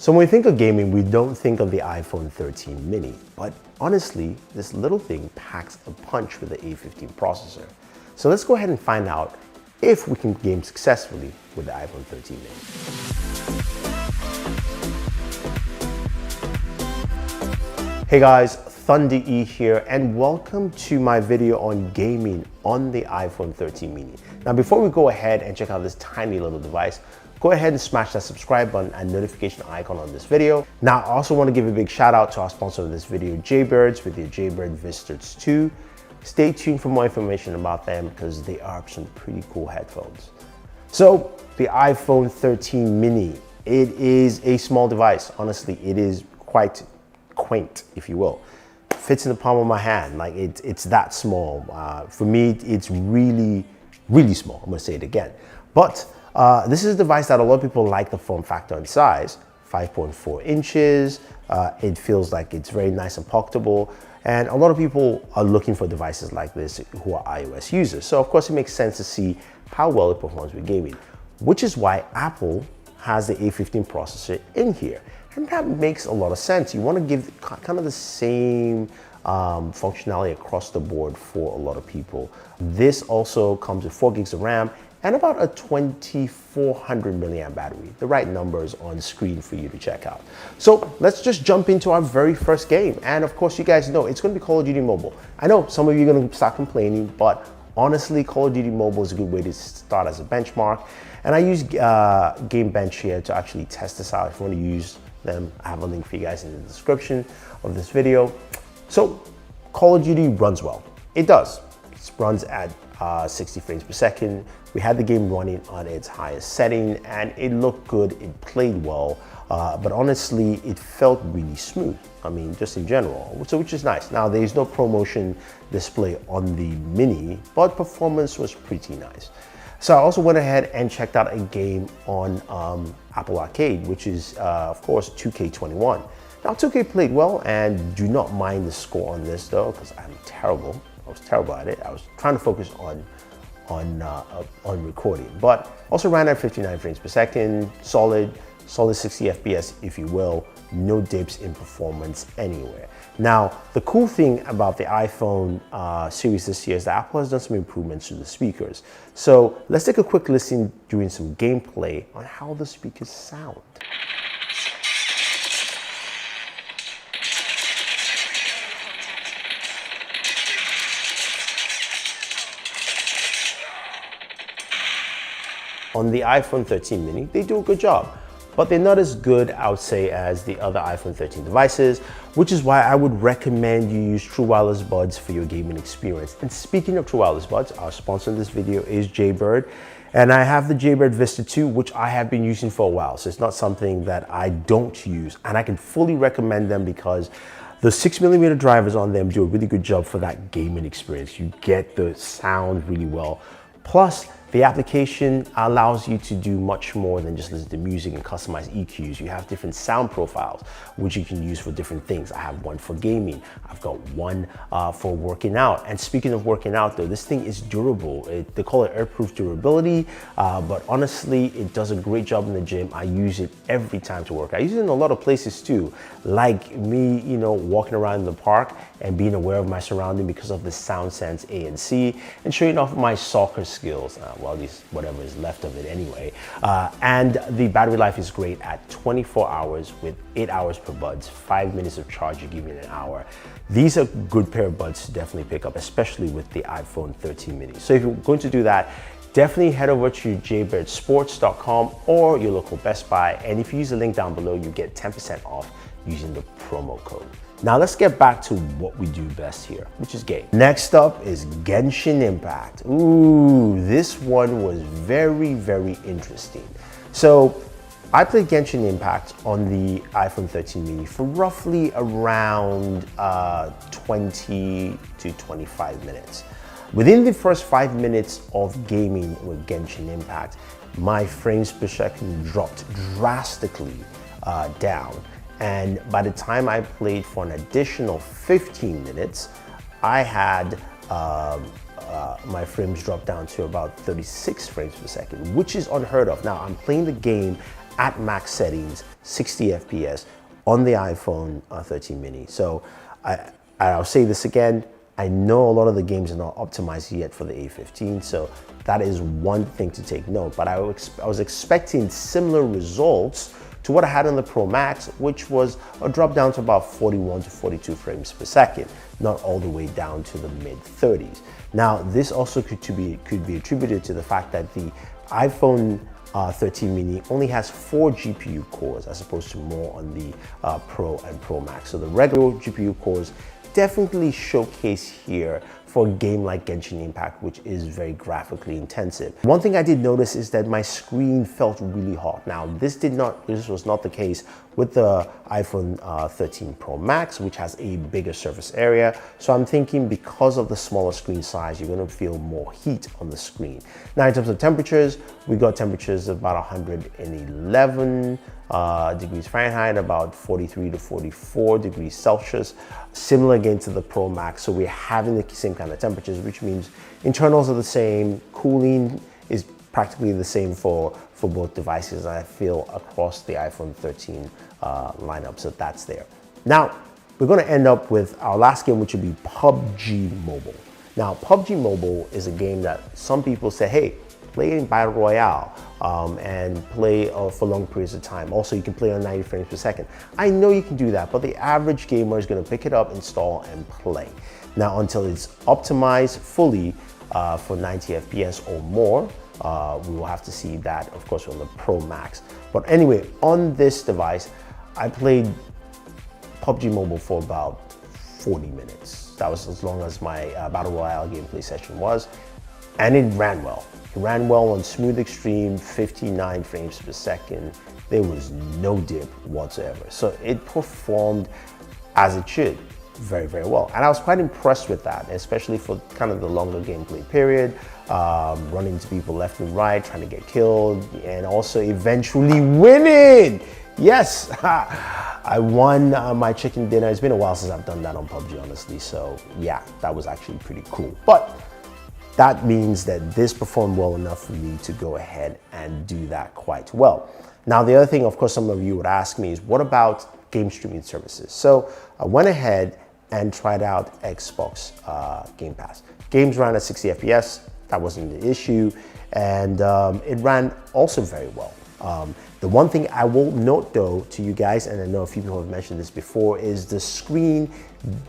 So when we think of gaming, we don't think of the iPhone 13 mini, but honestly, this little thing packs a punch with the A15 processor. So let's go ahead and find out if we can game successfully with the iPhone 13 mini. Hey guys, Thunder E here, and welcome to my video on gaming on the iPhone 13 mini. Now before we go ahead and check out this tiny little device, go ahead and smash that subscribe button and notification icon on this video. Now, I also want to give a big shout out to our sponsor of this video, Jaybirds, with your Jaybird Visitors 2. Stay tuned for more information about them because they are some pretty cool headphones. So, the iPhone 13 mini, it is a small device. Honestly, it is quite quaint, if you will. Fits in the palm of my hand, like it's that small. For me, it's really, really small. I'm gonna say it again. But this is a device that a lot of people like the form factor and size, 5.4 inches. It feels like it's very nice and pocketable. And a lot of people are looking for devices like this who are iOS users. So of course it makes sense to see how well it performs with gaming, which is why Apple has the A15 processor in here. And that makes a lot of sense. You want to give kind of the same functionality across the board for a lot of people. This also comes with 4 gigs of RAM and about a 2400 milliamp battery. The right numbers on screen for you to check out. So let's just jump into our very first game. And of course, you guys know it's gonna be Call of Duty Mobile. I know some of you are gonna start complaining, but honestly, Call of Duty Mobile is a good way to start as a benchmark. And I use Game Bench here to actually test this out. If you wanna use them, I have a link for you guys in the description of this video. So Call of Duty runs well. It does. It runs at 60 frames per second. We had the game running on its highest setting and it looked good, it played well, but honestly, it felt really smooth. I mean, just in general, so which is nice. Now, there's no ProMotion display on the Mini, but performance was pretty nice. So I also went ahead and checked out a game on Apple Arcade, which is, of course, 2K21. Now, 2K played well, and do not mind the score on this though, because I'm terrible. I was terrible at it. I was trying to focus on recording, but also ran at 59 frames per second, solid 60 FPS, if you will. No dips in performance anywhere. Now, the cool thing about the iPhone series this year is that Apple has done some improvements to the speakers. So let's take a quick listen doing some gameplay on how the speakers sound. On the iPhone 13 mini, they do a good job, but they're not as good, I would say, as the other iPhone 13 devices, which is why I would recommend you use True Wireless Buds for your gaming experience. And speaking of True Wireless Buds, our sponsor in this video is Jaybird, and I have the Jaybird Vista 2, which I have been using for a while, so it's not something that I don't use, and I can fully recommend them because the 6mm drivers on them do a really good job for that gaming experience. You get the sound really well. Plus, the application allows you to do much more than just listen to music and customize EQs. You have different sound profiles, which you can use for different things. I have one for gaming. I've got one for working out. And speaking of working out though, this thing is durable. They call it airproof durability, but honestly, it does a great job in the gym. I use it every time to work. I use it in a lot of places too, like me, you know, walking around in the park and being aware of my surrounding because of the Sound Sense ANC and showing off my soccer skills. Well, at least whatever is left of it anyway. And the battery life is great at 24 hours with 8 hours per buds, 5 minutes of charge, you give me an hour. These are good pair of buds to definitely pick up, especially with the iPhone 13 mini. So if you're going to do that, definitely head over to jaybirdsports.com or your local Best Buy. And if you use the link down below, you get 10% off using the promo code. Now let's get back to what we do best here, which is game. Next up is Genshin Impact. Ooh, this one was very, very interesting. So I played Genshin Impact on the iPhone 13 mini for roughly around 20 to 25 minutes. Within the first 5 minutes of gaming with Genshin Impact, my frames per second dropped drastically down. And by the time I played for an additional 15 minutes, I had my frames drop down to about 36 frames per second, which is unheard of. Now, I'm playing the game at max settings, 60 FPS on the iPhone 13 mini. So I'll say this again, I know a lot of the games are not optimized yet for the A15, so that is one thing to take note. But I was expecting similar results to what I had on the Pro Max, which was a drop down to about 41 to 42 frames per second, not all the way down to the mid 30s. Now, this also could be attributed to the fact that the iPhone 13 mini only has 4 GPU cores as opposed to more on the Pro and Pro Max. So the regular GPU cores definitely showcase here for a game like Genshin Impact, which is very graphically intensive. One thing I did notice is that my screen felt really hot. Now, this was not the case with the iPhone 13 Pro Max, which has a bigger surface area. So I'm thinking because of the smaller screen size, you're gonna feel more heat on the screen. Now, in terms of temperatures, we got temperatures of about 111 degrees Fahrenheit, about 43 to 44 degrees Celsius. Similar again to the Pro Max, so we're having the same kind of temperatures, which means internals are the same, cooling is practically the same for both devices, I feel, across the iPhone 13 lineup, so that's there. Now, we're gonna end up with our last game, which would be PUBG Mobile. Now, PUBG Mobile is a game that some people say, hey, play in Battle Royale and play for long periods of time. Also, you can play on 90 frames per second. I know you can do that, but the average gamer is gonna pick it up, install, and play. Now, until it's optimized fully for 90 FPS or more, we will have to see that, of course, on the Pro Max. But anyway, on this device, I played PUBG Mobile for about 40 minutes. That was as long as my Battle Royale gameplay session was, and it ran well. It ran well on Smooth Extreme, 59 frames per second. There was no dip whatsoever. So it performed as it should, very, very well. And I was quite impressed with that, especially for kind of the longer gameplay period, running into people left and right, trying to get killed, and also eventually winning. Yes, I won my chicken dinner. It's been a while since I've done that on PUBG, honestly. So yeah, that was actually pretty cool. But that means that this performed well enough for me to go ahead and do that quite well. Now, the other thing, of course, some of you would ask me is, what about game streaming services? So I went ahead and tried out Xbox Game Pass. Games ran at 60 FPS, that wasn't the issue, and it ran also very well. The one thing I will note though to you guys, and I know a few people have mentioned this before, is the screen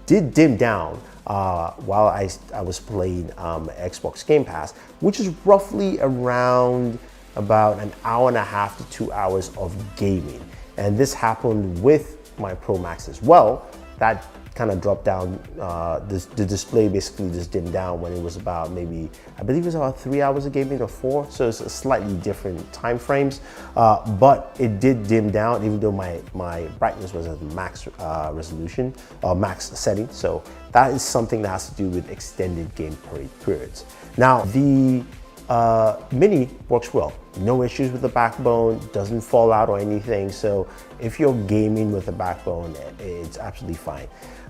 did dim down while I was playing Xbox Game Pass, which is roughly around about an hour and a half to 2 hours of gaming. And this happened with my Pro Max as well. That kind of dropped down, the display basically just dimmed down when it was about maybe, I believe it was about 3 hours of gaming or 4, so it's a slightly different time frames, but it did dim down even though my brightness was at max resolution, max setting, so that is something that has to do with extended game periods. Now, the Mini works well. No issues with the backbone, doesn't fall out or anything, so if you're gaming with a backbone, it's absolutely fine.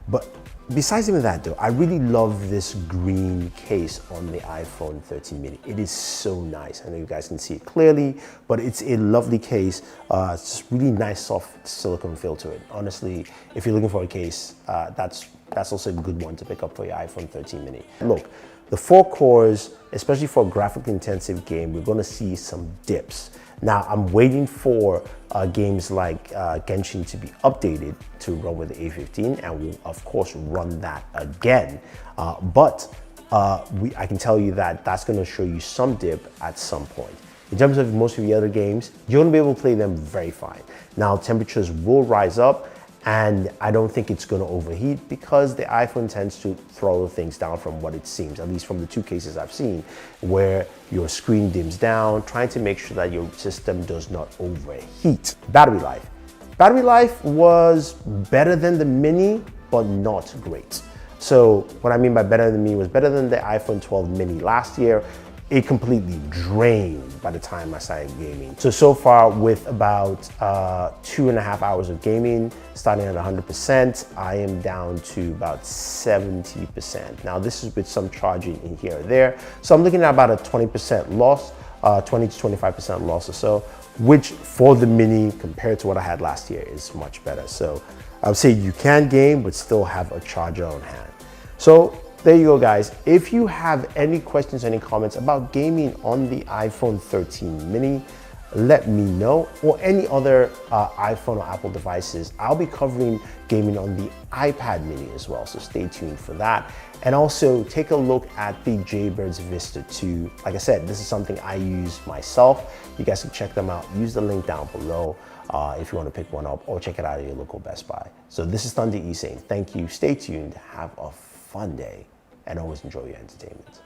But besides even that though, I really love this green case on the iPhone 13 mini. It is so nice. I know you guys can see it clearly, but it's a lovely case. It's just really nice soft silicone feel to it. Honestly, if you're looking for a case, that's also a good one to pick up for your iPhone 13 mini. Look, the 4 cores, especially for a graphically intensive game, we're gonna see some dips. Now, I'm waiting for games like Genshin to be updated to run with the A15, and we'll of course run that again. But I can tell you that that's gonna show you some dip at some point. In terms of most of the other games, you're gonna be able to play them very fine. Now, temperatures will rise up, and I don't think it's gonna overheat because the iPhone tends to throttle things down from what it seems, at least from the 2 cases I've seen, where your screen dims down, trying to make sure that your system does not overheat. Battery life. Battery life was better than the Mini, but not great. So what I mean by better than the Mini was better than the iPhone 12 mini last year. It completely drained by the time I started gaming. So far with about 2.5 hours of gaming, starting at 100%, I am down to about 70%. Now this is with some charging in here or there. So I'm looking at about a 20% loss, 20 to 25% loss or so. which for the mini compared to what I had last year is much better. So I would say you can game, but still have a charger on hand. So there you go, guys. If you have any questions, any comments about gaming on the iPhone 13 mini, let me know, or any other iPhone or Apple devices. I'll be covering gaming on the iPad mini as well, so stay tuned for that. And also take a look at the Jaybirds Vista 2. Like I said, this is something I use myself. You guys can check them out. Use the link down below if you want to pick one up, or check it out at your local Best Buy. So this is Thunder E saying thank you, stay tuned, have a fun day, and always enjoy your entertainment.